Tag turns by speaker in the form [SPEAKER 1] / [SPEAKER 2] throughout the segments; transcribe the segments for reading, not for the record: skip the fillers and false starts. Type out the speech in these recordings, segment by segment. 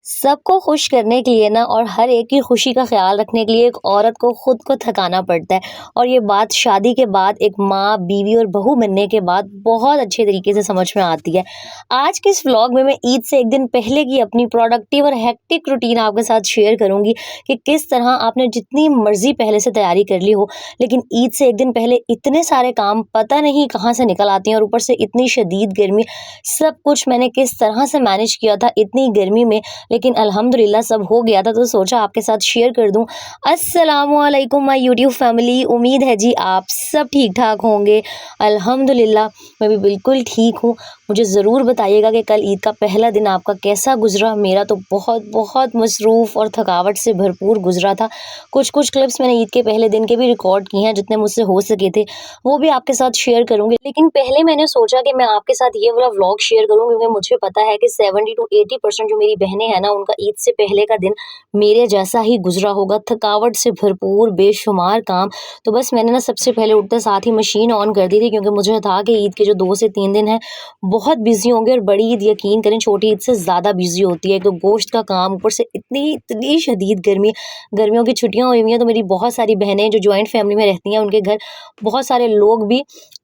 [SPEAKER 1] सबको खुश करने के लिए ना और हर एक की खुशी का ख्याल रखने के लिए एक औरत को खुद को थकाना पड़ता है। और ये बात शादी के बाद एक माँ, बीवी और बहू बनने के बाद बहुत अच्छे तरीके से समझ में आती है। आज के इस व्लॉग में मैं ईद से एक दिन पहले की अपनी प्रोडक्टिव और हेक्टिक रूटीन आपके साथ शेयर करूंगी कि किस तरह आपने जितनी मर्जी पहले से तैयारी कर ली हो, लेकिन ईद से एक दिन पहले इतने सारे काम पता नहीं कहाँ से निकल आते हैं और ऊपर से इतनी शदीद गर्मी। सब कुछ मैंने किस तरह से मैनेज किया था इतनी गर्मी में, लेकिन अल्हम्दुलिल्लाह सब हो गया था, तो सोचा आपके साथ शेयर कर दूं। अस्सलामुअलैकुम माय यूट्यूब फैमिली, उम्मीद है जी आप सब ठीक ठाक होंगे। अल्हम्दुलिल्लाह मैं भी बिल्कुल ठीक हूँ। मुझे ज़रूर बताइएगा कि कल ईद का पहला दिन आपका कैसा गुजरा। मेरा तो बहुत बहुत मसरूफ़ और थकावट से भरपूर गुजरा था। कुछ कुछ क्लिप्स मैंने ईद के पहले दिन के भी रिकॉर्ड किए हैं, जितने मुझसे हो सके थे वो भी आपके साथ शेयर करूंगी। लेकिन पहले मैंने सोचा कि मैं आपके साथ ये वाला व्लॉग शेयर करूं, क्योंकि मुझे पता है कि 70 to 80% जो मेरी बहनें हैं ना, उनका ईद से पहले का दिन मेरे जैसा ही गुजरा होगा, थकावट से भरपूर, बेशुमार काम। तो बस मैंने ना सबसे पहले उठते साथ ही मशीन ऑन कर दी थी, क्योंकि मुझे था कि ईद के जो 2 से 3 दिन हैं बहुत बिजी होंगे। और बड़ी ईद यकीन करें छोटी ईद से ज़्यादा बिजी होती है। एक तो गोश्त का काम, ऊपर से इतनी इतनी शदीद गर्मी। गर्मियों की छुट्टियां हुई हुई हैं, तो मेरी बहुत सारी बहनें जो जॉइंट फैमिली में रहती हैं, उनके घर बहुत सारे लोग भी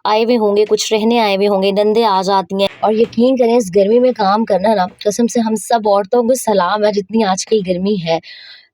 [SPEAKER 1] आए हुए होंगे, कुछ रहने आए हुए होंगे, नंदे आ जाती हैं। और यकीन करें इस गर्मी में काम करना ना कसम से हम सब औरतों को सलाम है, जितनी आजकल गर्मी है।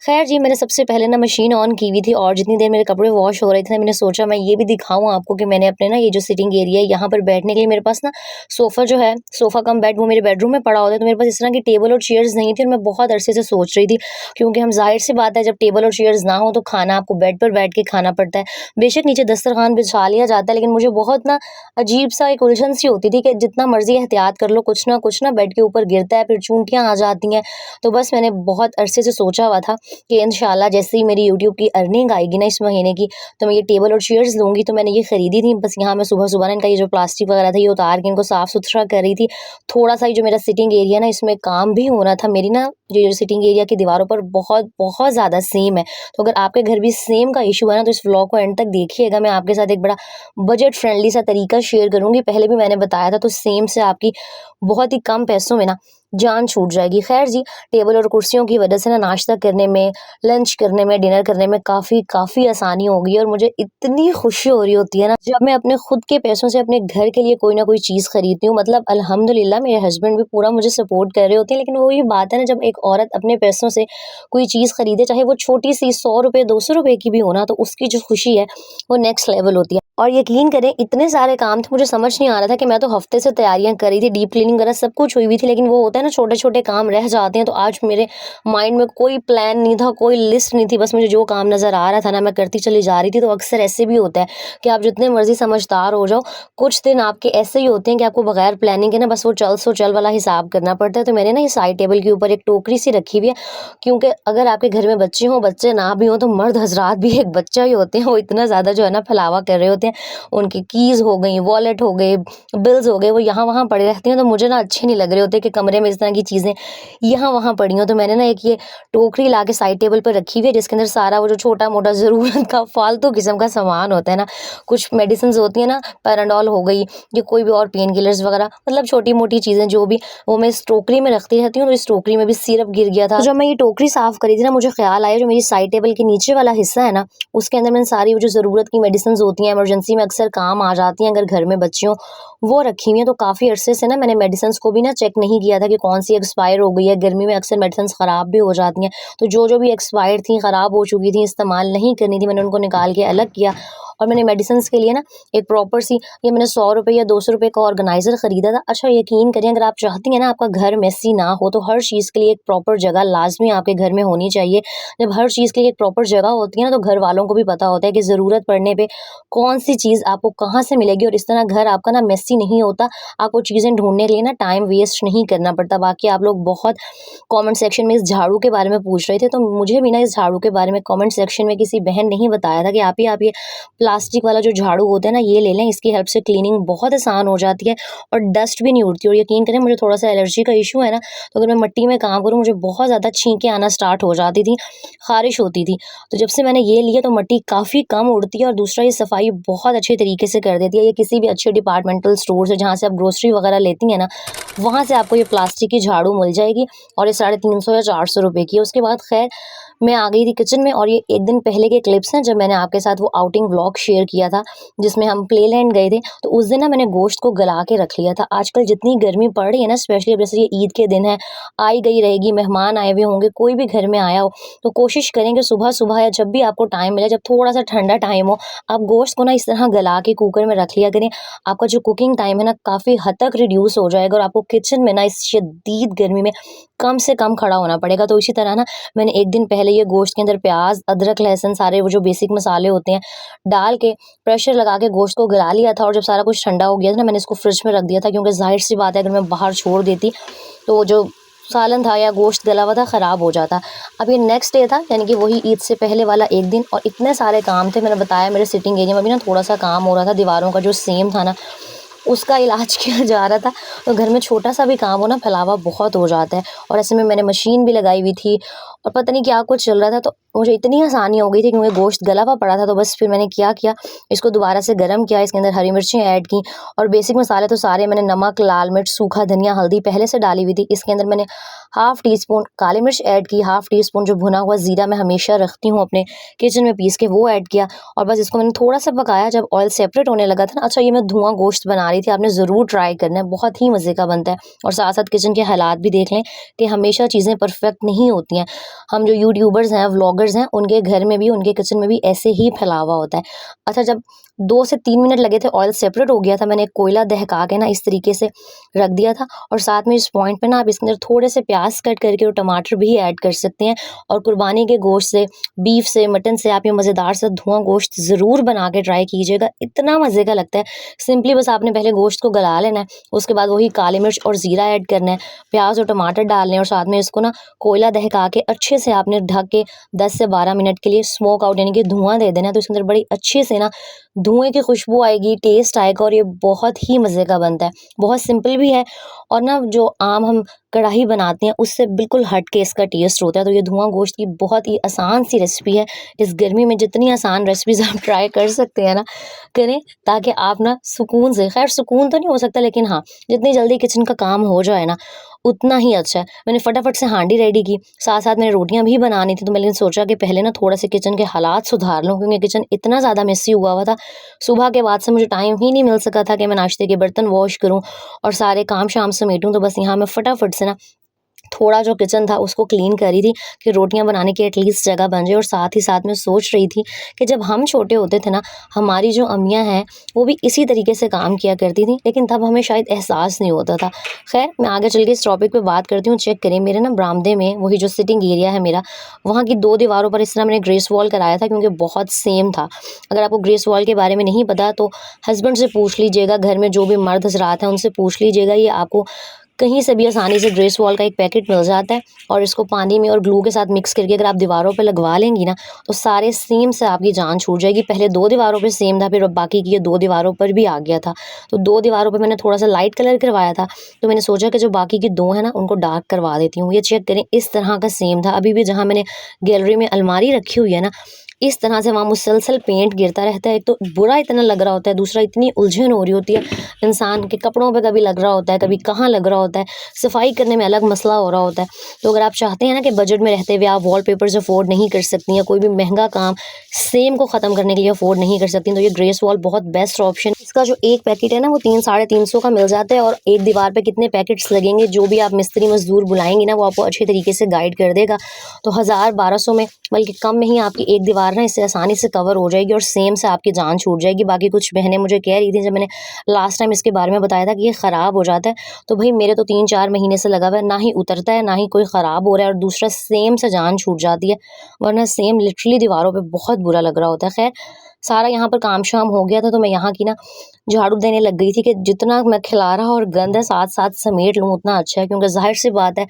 [SPEAKER 1] खैर जी, मैंने सबसे पहले ना मशीन ऑन की हुई थी, और जितनी देर मेरे कपड़े वॉश हो रहे थे मैंने सोचा मैं ये भी दिखाऊं आपको कि मैंने अपने ना ये जो सिटिंग एरिया है यहाँ पर बैठने के लिए मेरे पास ना सोफ़ा जो है, सोफ़ा कम बेड, वो मेरे बेडरूम में पड़ा होता है। तो मेरे पास इस तरह की टेबल और चेयर्स नहीं थी, और मैं बहुत अरसे से सोच रही थी, क्योंकि हम जाहिर सी बात है जब टेबल और चेयर्स ना हो तो खाना आपको बेड पर बैठ के खाना पड़ता है। बेशक नीचे दस्तरखान बिछा लिया जाता है, लेकिन मुझे बहुत ना अजीब सा एक उलझन सी होती थी कि जितना मर्जी एहतियात कर लो, कुछ ना बेड के ऊपर गिरता है, फिर चूंटियाँ आ जाती हैं। तो बस मैंने बहुत अरसे से सोचा हुआ था कि इंशाल्लाह जैसे ही मेरी यूट्यूब की अर्निंग आएगी ना इस महीने की, तो मैं ये टेबल और चेयर्स लूँगी। तो मैंने ये खरीदी थी। बस यहाँ मैं सुबह-सुबह ना इनका ये जो प्लास्टिक वगैरह था ये उतार के इनको साफ-सुथरा कर रही थी। थोड़ा-सा ये जो मेरा सिटिंग एरिया ना इसमें काम भी होना था। मेरी ना ये सिटिंग एरिया की दीवारों पर बहुत बहुत ज़्यादा सेम है। तो अगर आपके घर भी सेम का इश्यू है ना, तो इस व्लॉग को एंड तक देखिएगा। मैं आपके साथ एक बड़ा बजट फ्रेंडली सा तरीका शेयर करूँगी। पहले भी मैंने बताया था, तो सेम से आपकी बहुत ही कम पैसों में ना जान छूट जाएगी। खैर जी, टेबल और कुर्सियों की वजह से ना नाश्ता करने में, लंच करने में, डिनर करने में काफ़ी आसानी हो गई है। और मुझे इतनी खुशी हो रही होती है ना जब मैं अपने खुद के पैसों से अपने घर के लिए कोई ना कोई चीज़ खरीदती हूँ। मतलब अल्हम्दुलिल्लाह मेरे हस्बैंड भी पूरा मुझे सपोर्ट कर रहे होते हैं, लेकिन वही बात है ना, जब एक औरत अपने पैसों से कोई चीज़ खरीदे, चाहे वो छोटी सी 100 रुपए 200 रुपए की भी हो ना, तो उसकी जो खुशी है वो नेक्स्ट लेवल होती है। और यकीन करें इतने सारे काम थे, मुझे समझ नहीं आ रहा था कि मैं तो हफ्ते से तैयारियां कर रही थी, डीप क्लीनिंग वगैरह सब कुछ हुई हुई थी, लेकिन वो होता है ना छोटे छोटे काम रह जाते हैं। तो आज मेरे माइंड में कोई प्लान नहीं था, कोई लिस्ट नहीं थी, बस मुझे जो काम नज़र आ रहा था ना मैं करती चली जा रही थी। तो अक्सर ऐसे भी होता है कि आप जितने मर्जी समझदार हो जाओ, कुछ दिन आपके ऐसे ही होते हैं कि आपको बगैर प्लानिंग के ना बस वो चल सो चल वाला हिसाब करना पड़ता है। तो मैंने ना ये साइड टेबल के ऊपर एक टोकरी सी रखी हुई है, क्योंकि अगर आपके घर में बच्चे हों, बच्चे ना भी हों, तो मर्द हजरात भी एक बच्चा ही होते हैं। वो इतना ज़्यादा जो है ना फैलावा कर रहे होते हैं। उनकी कीज़ हो गई, वॉलेट हो गए, बिल्स हो गए, वो यहाँ वहाँ पड़े रहते हैं। तो मुझे ना अच्छे नहीं लग रहे होते कि कमरे में इस तरह की चीज़ें यहाँ वहाँ पड़ी हों। तो मैंने ना एक ये टोकरी ला के साइड टेबल पर रखी हुई है, जिसके अंदर सारा वो जो छोटा मोटा ज़रूरत का फालतू किस्म का सामान होता है ना, कुछ मेडिसिन होती है ना, पैराडॉल हो गई या कोई भी और पेन किलर्स वगैरह, मतलब छोटी मोटी चीज़ें जो भी, वो मैं इस टोकरी में रखती रहती हूँ। तो इस टोकरी में भी सिरप गिर गया था। तो जब मैं ये टोकरी साफ़ करी थी ना, मुझे ख्याल आया जो मेरी साइड टेबल के नीचे वाला हिस्सा है ना, उसके अंदर मैंने सारी वो जो ज़रूरत की मेडिसिन होती हैं, इमरजेंसी में अक्सर काम आ जाती हैं अगर घर में बच्चे हों, वो रखी हुई हैं। तो काफ़ी अरसे से ना मैंने मेडिसिन को भी ना चेक नहीं किया था कि कौन सी एक्सपायर हो गई है। गर्मी में अक्सर मेडिसिन ख़राब भी हो जाती हैं, तो जो भी एक्सपायर थी, ख़राब हो चुकी थी, इस्तेमाल नहीं करनी थी, मैंने उनको निकाल के अलग किया। और मैंने मेडिसिन के लिए ना एक प्रॉपर सी, ये मैंने 100 रुपये या 200 रुपये का ऑर्गेनाइज़र ख़रीदा था। अच्छा यकीन करिए, अगर आप चाहती हैं ना आपका घर मेसी ना हो, तो हर चीज़ के लिए एक प्रॉपर जगह लाजमी आपके घर में होनी चाहिए। जब हर चीज़ के लिए एक प्रॉपर जगह होती है ना, तो घर वालों को भी पता होता है कि ज़रूरत पड़ने पे कौन सी चीज़ आपको कहाँ से मिलेगी, और इस तरह घर आपका ना मेसी नहीं होता। आपको चीज़ें ढूँढने के लिए ना टाइम वेस्ट नहीं करना पड़ता। बाकी आप लोग बहुत कमेंट सेक्शन में इस झाड़ू के बारे में पूछ रहे थे, तो मुझे भी ना इस झाड़ू के बारे में कमेंट सेक्शन में किसी बहन ने ही बताया था कि आप ये प्लास्टिक वाला जो झाड़ू होता है ना, ये ले लें। इसकी हेल्प से क्लीनिंग बहुत आसान हो जाती है और डस्ट भी नहीं उड़ती। और यकीन करें, मुझे थोड़ा सा एलर्जी का इशू है ना, तो अगर मैं मिट्टी में काम करूँ मुझे बहुत ज़्यादा छींकें आना स्टार्ट हो जाती थी, ख़ारिश होती थी। तो जब से मैंने ये लिया तो मिट्टी काफ़ी कम उड़ती है और दूसरा ये सफाई बहुत अच्छे तरीके से कर देती है। ये किसी भी अच्छे डिपार्टमेंटल स्टोर से, जहाँ से आप ग्रोसरी वगैरह लेती हैं ना, वहाँ से आपको ये प्लास्टिक की झाड़ू मिल जाएगी और ये 350 या 400 रुपए की है। उसके बाद खैर मैं आ गई थी किचन में और ये एक दिन पहले के क्लिप्स हैं जब मैंने आपके साथ वो आउटिंग व्लॉग शेयर किया था जिसमें हम प्लेलैंड गए थे। तो उस दिन ना मैंने गोश्त को गला के रख लिया था। आजकल जितनी गर्मी पड़ रही है ना, स्पेशली अब जैसे ये ईद के दिन है, आई गई रहेगी, मेहमान आए हुए होंगे, कोई भी घर में आया हो, तो कोशिश करें कि सुबह सुबह या जब भी आपको टाइम मिले, जब थोड़ा सा ठंडा टाइम हो, आप गोश्त को ना इस तरह गला के कुकर में रख लिया करें। आपका जो कुकिंग टाइम है ना काफ़ी हद तक रिड्यूस हो जाएगा और आपको किचन में ना इस शदीद गर्मी में कम से कम खड़ा होना पड़ेगा। तो इसी तरह ना मैंने एक दिन पहले ये गोश्त के अंदर प्याज, अदरक, लहसुन, सारे वो जो बेसिक मसाले होते हैं डाल के प्रेशर लगा के गोश्त को गला लिया था। और जब सारा कुछ ठंडा हो गया था ना, मैंने इसको फ्रिज में रख दिया था, क्योंकि जाहिर सी बात है अगर मैं बाहर छोड़ देती तो जो सालन था या गोश्त गला हुआ था ख़राब हो जाता। अब ये नेक्स्ट डे था, यानी कि वही ईद से पहले वाला एक दिन, और इतने सारे काम थे। मैंने बताया मेरे सिटिंग एरिया में भी ना थोड़ा सा काम हो रहा था, दीवारों का जो सेम था ना उसका इलाज किया जा रहा था। तो घर में छोटा सा भी काम हो ना, फैलावा बहुत हो जाता है। और ऐसे में मैंने मशीन भी लगाई हुई थी और पता नहीं क्या कुछ चल रहा था, तो मुझे इतनी आसानी हो गई थी क्योंकि गोश्त गला हुआ पड़ा था। तो बस फिर मैंने क्या किया, इसको दोबारा से गर्म किया, इसके अंदर हरी मिर्चें ऐड की और बेसिक मसाले तो सारे मैंने, नमक, लाल मिर्च, सूखा धनिया, हल्दी पहले से डाली हुई थी। इसके अंदर मैंने हाफ़ टी स्पून काली मिर्च ऐड की, हाफ़ टी स्पून जो भुना हुआ ज़ीरा मैं हमेशा रखती हूँ अपने किचन में पीस के, वो ऐड किया। और बस इसको मैंने थोड़ा सा पकाया। जब ऑयल सेपरेट होने लगा था ना, अच्छा ये मैं धुआं गोश्त बना रही थी, आपने ज़रूर ट्राई करना है, बहुत ही मज़े का बनता है। और साथ साथ किचन के हालात भी देख लें कि हमेशा चीज़ें परफेक्ट नहीं होती हैं। हम जो यूट्यूबर्स हैं, व्लॉगर्स हैं, उनके घर में भी, उनके किचन में भी ऐसे ही फैलावा होता है। अच्छा, जब 2 से 3 मिनट लगे थे, ऑयल सेपरेट हो गया था, मैंने कोयला दहका के ना इस तरीके से रख दिया था। और साथ में इस पॉइंट पे ना आप इसके अंदर थोड़े से प्याज कट करके और टमाटर भी ऐड कर सकते हैं। और कुर्बानी के गोश्त से, बीफ से, मटन से आप ये मज़ेदार सा धुआं गोश्त ज़रूर बना के ट्राई कीजिएगा, इतना मज़े का लगता है। सिंपली बस आपने पहले गोश्त को गला लेना है, उसके बाद वही काली मिर्च और ज़ीरा ऐड करना है, प्याज और टमाटर डालने हैं और साथ में इसको ना कोयला दहका के अच्छे से आपने ढक के 10 से 12 मिनट के लिए स्मोक आउट, यानी कि धुआं दे देना है। तो इसके अंदर बड़ी अच्छे से ना धुएँ की खुशबू आएगी, टेस्ट आएगा और ये बहुत ही मज़े का बनता है। बहुत सिंपल भी है और ना जो आम हम कढ़ाई बनाते हैं उससे बिल्कुल हट के इसका टेस्ट होता है। तो ये धुआं गोश्त की बहुत ही आसान सी रेसिपी है। इस गर्मी में जितनी आसान रेसिपीज़ आप ट्राई कर सकते हैं ना, करें, ताकि आप ना सुकून से, खैर सुकून तो नहीं हो सकता, लेकिन हाँ, जितनी जल्दी किचन का काम हो जाए ना उतना ही अच्छा है। मैंने फटाफट से हांडी रेडी की, साथ साथ मैंने रोटियां भी बनानी थी। तो मैंने सोचा कि पहले ना थोड़ा से किचन के हालात सुधार लूँ, क्योंकि किचन इतना ज़्यादा मेसी हुआ था। सुबह के बाद से मुझे टाइम ही नहीं मिल सका था कि मैं नाश्ते के बर्तन वॉश करूँ और सारे काम शाम समेटूँ। तो बस यहाँ मैं फटाफट से ना थोड़ा जो किचन था उसको क्लीन करी थी कि रोटियां बनाने की एटलीस्ट जगह बन जाए। और साथ ही साथ मैं सोच रही थी कि जब हम छोटे होते थे ना, हमारी जो अम्मियां हैं वो भी इसी तरीके से काम किया करती थी, लेकिन तब हमें शायद एहसास नहीं होता था। खैर, मैं आगे चल के इस टॉपिक पे बात करती हूँ। चेक करें, मेरे ना बरामदे में वही जो सिटिंग एरिया है मेरा, वहाँ की 2 दीवारों पर इस तरह मैंने ग्रेस वॉल कराया था, क्योंकि बहुत सेम था। अगर आपको ग्रेस वॉल के बारे में नहीं पता तो हस्बैंड से पूछ लीजिएगा, घर में जो भी मर्द हजरात हैं उनसे पूछ लीजिएगा, ये आपको कहीं से भी आसानी से ग्रेस वॉल का एक पैकेट मिल जाता है। और इसको पानी में और ग्लू के साथ मिक्स करके अगर आप दीवारों पे लगवा लेंगी ना, तो सारे सेम से आपकी जान छूट जाएगी। पहले 2 दीवारों पे सेम था, फिर अब बाकी की ये 2 दीवारों पर भी आ गया था। तो 2 दीवारों पे मैंने थोड़ा सा लाइट कलर करवाया था, तो मैंने सोचा कि जो बाकी की 2 है ना उनको डार्क करवा देती हूँ। ये चेक करें, इस तरह का सेम था। अभी भी जहाँ मैंने गैलरी में अलमारी रखी हुई है ना, इस तरह से वहाँ मुसलसल पेंट गिरता रहता है। एक तो बुरा इतना लग रहा होता है, दूसरा इतनी उलझन हो रही होती है इंसान के कपड़ों पे, कभी लग रहा होता है, कभी कहाँ लग रहा होता है, सफाई करने में अलग मसला हो रहा होता है। तो अगर आप चाहते हैं ना कि बजट में रहते हुए आप वॉलपेपर्स अफोर्ड नहीं कर सकती हैं, कोई भी महंगा काम सेम को ख़त्म करने के लिए अफोर्ड नहीं कर सकती, तो ये ग्रेस वॉल बहुत बेस्ट ऑप्शन। इसका जो एक पैकेट है ना वो 300-350 का मिल जाता है। और एक दीवार पे कितने पैकेट्स लगेंगे, जो भी आप मिस्त्री मजदूर बुलाएंगे ना वो आपको अच्छे तरीके से गाइड कर देगा। तो 1000-1200 में, बल्कि कम में ही आपकी एक दीवार ना इससे आसानी से कवर हो जाएगी और सेम से आपकी जान छूट जाएगी। बाकी कुछ बहनें मुझे कह रही थी, जब मैंने लास्ट टाइम इसके बारे में बताया था कि ये ख़राब हो जाता है, तो भाई मेरे तो 3-4 महीने से लगा हुआ है, ना ही उतरता है ना ही कोई ख़राब हो रहा है, और दूसरा सेम से जान छूट जाती है, वरना सेम लिटरली दीवारों पे बहुत बुरा लग रहा होता है। खैर, सारा यहाँ पर काम शाम हो गया था, तो मैं यहाँ की ना झाड़ू देने लग गई थी कि जितना मैं खिला रहा और गंद है साथ साथ समेट लूँ उतना अच्छा है, क्योंकि जाहिर सी बात है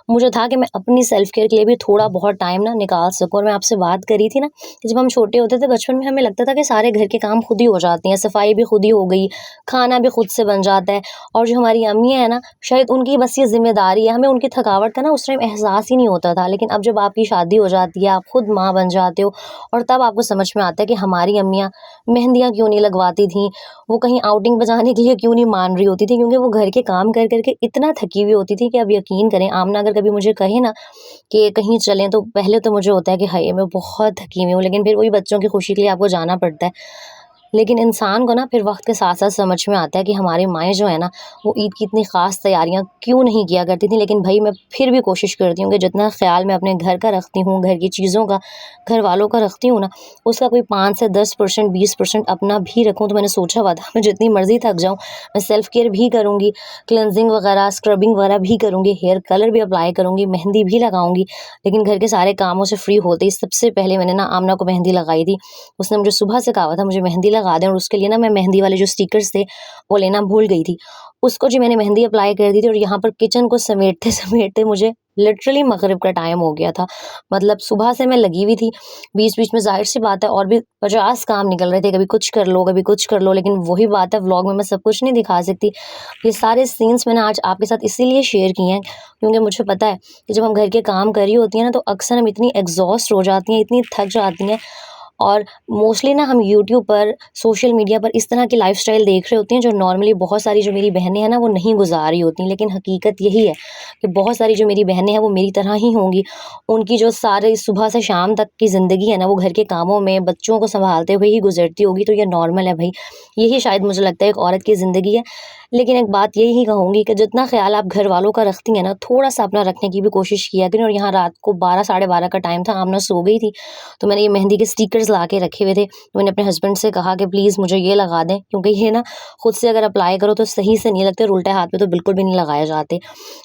[SPEAKER 1] मुझे था कि मैं अपनी सेल्फ केयर के लिए भी थोड़ा बहुत टाइम ना निकाल सकूँ। और मैं आपसे बात करी थी ना कि जब हम छोटे होते थे बचपन में हमें लगता था कि सारे घर के काम खुद ही हो जाते हैं, सफाई भी खुद ही हो गई, खाना भी खुद से बन जाता है। और जो हमारी अम्मी है ना, शायद उनकी बस ये ज़िम्मेदारी है, हमें उनकी थकावट का ना उस टाइम एहसास ही नहीं होता था। लेकिन अब जब आपकी शादी हो जाती है, आप खुद माँ बन जाते हो और तब आपको समझ में आता है कि हमारी अम्मियाँ मेहंदियाँ क्यों नहीं लगवाती थीं, वो कहीं आउटिंग पे जाने के लिए क्यों नहीं मान रही होती थी, क्योंकि वो घर के काम कर कर के इतना थकी हुई होती थी कि अब यकीन करें, आमना अगर कभी मुझे कहे ना कि कहीं चलें, तो पहले तो मुझे होता है कि हाय मैं बहुत थकी हुई हूँ, लेकिन फिर वही बच्चों की खुशी के लिए आपको जाना पड़ता है। लेकिन इंसान को ना फिर वक्त के साथ साथ समझ में आता है कि हमारी माएँ जो है ना, वो ईद की इतनी ख़ास तैयारियाँ क्यों नहीं किया करती थी। लेकिन भाई मैं फिर भी कोशिश करती हूँ कि जितना ख्याल मैं अपने घर का रखती हूँ, घर की चीज़ों का, घर वालों का रखती हूँ ना, उसका कोई 5 से 10% 20% अपना भी रखूँ। तो मैंने सोचा हुआ था मैं जितनी मर्ज़ी थक जाऊँ, मैं सेल्फ केयर भी करूँगी, क्लेंजिंग वगैरह, स्क्रबिंग वगैरह भी करूँगी, हेयर कलर भी अप्लाई करूँगी, मेहंदी भी लगाऊँगी। लेकिन घर के सारे कामों से फ्री होते ही सबसे पहले मैंने ना आमना को मेहंदी लगाई थी। उसने मुझे सुबह से कहा हुआ था मुझे मेहंदी लगा दें, और उसके लिए ना मैं मेहंदी वाले जो स्टिकर्स थे वो लेना भूल गई थी। उसको जी मैंने मेहंदी अप्लाई कर दी थी, और यहाँ पर किचन को समेटते-समेटते मुझे लिटरली मगरिब का टाइम हो गया था। मतलब सुबह से मैं लगी हुई थी, बीच-बीच में ज़ाहिर-सी बात है और भी 50 काम निकल रहे थे, कभी कुछ कर लो, कभी कुछ कर लो, लेकिन वही बात है, व्लॉग में मैं सब कुछ नहीं दिखा सकती। ये सारे सीन्स मैंने आज आपके साथ इसीलिए शेयर किए हैं, क्योंकि मुझे पता है कि जब हम घर के काम कर रही होती हैं ना, तो अक्सर हम इतनी एग्ज़ॉस्ट हो जाती हैं, इतनी थक जाती हैं, और मोस्टली ना हम यूट्यूब पर, सोशल मीडिया पर इस तरह की लाइफ़स्टाइल देख रहे होते हैं जो नॉर्मली बहुत सारी जो मेरी बहनें हैं ना वो नहीं गुज़ार रही होती। लेकिन हकीकत यही है कि बहुत सारी जो मेरी बहनें हैं वो मेरी तरह ही होंगी। उनकी जो सारे सुबह से शाम तक की ज़िंदगी है ना, वो घर के कामों में बच्चों को सँभालते हुए ही गुज़रती होगी। तो ये नॉर्मल है भई। यही शायद मुझे लगता है एक औरत की ज़िंदगी है। लेकिन एक बात यही कहूँगी कि जितना ख़्याल आप घर वालों का रखती हैं ना, थोड़ा-सा अपना रखने की भी कोशिश किया करें। और यहाँ रात को 12 साढ़े 12 का टाइम था, आमना सो गई थी, तो मैंने ये मेहंदी के स्टिकर्स ला के रखे हुए थे। तो मैंने अपने हस्बैंड से कहा कि प्लीज़ मुझे ये लगा दें, क्योंकि ये ना खुद से अगर अप्लाई करो तो सही से नहीं लगते, और उल्टे हाथ में तो बिल्कुल भी नहीं लगाए जाते।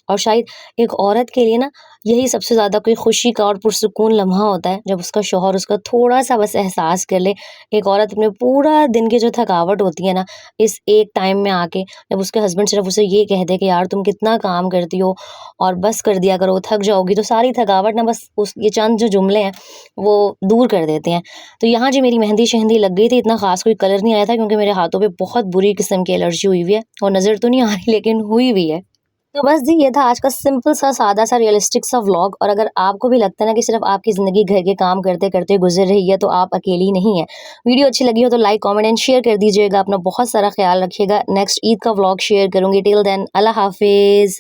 [SPEAKER 1] और शायद एक औरत के लिए ना यही सबसे ज़्यादा कोई खुशी का और पुरसुकून लम्हा होता है, जब उसका शौहर उसका थोड़ा-सा बस एहसास कर ले। एक औरत अपने पूरा दिन की जो थकावट होती है ना, इस एक टाइम में आके जब उसके हस्बैंड सिर्फ़ उसे ये कह दे कि यार तुम कितना काम करती हो और बस कर दिया करो, थक जाओगी, तो सारी थकावट ना बस उस ये चंद जो जुमले हैं, वो दूर कर देते हैं। तो यहाँ जी मेरी मेहंदी-शेहंदी लग गई थी, इतना ख़ास कोई कलर नहीं आया था, क्योंकि मेरे हाथों पे बहुत बुरी किस्म की एलर्जी हुई हुई है, और नज़र तो नहीं आ रही लेकिन हुई हुई है। तो बस जी ये था आज का सिंपल सा, सादा सा, रियलिस्टिक सा व्लॉग। और अगर आपको भी लगता है ना कि सिर्फ़ आपकी ज़िंदगी घर के काम करते-करते गुज़र रही है, तो आप अकेली नहीं हैं। वीडियो अच्छी लगी हो तो लाइक, कमेंट एंड शेयर कर दीजिएगा। अपना बहुत सारा ख़्याल रखिएगा। नेक्स्ट ईद का व्लॉग शेयर करूँगी। टिल देन अल्लाह हाफ़िज़।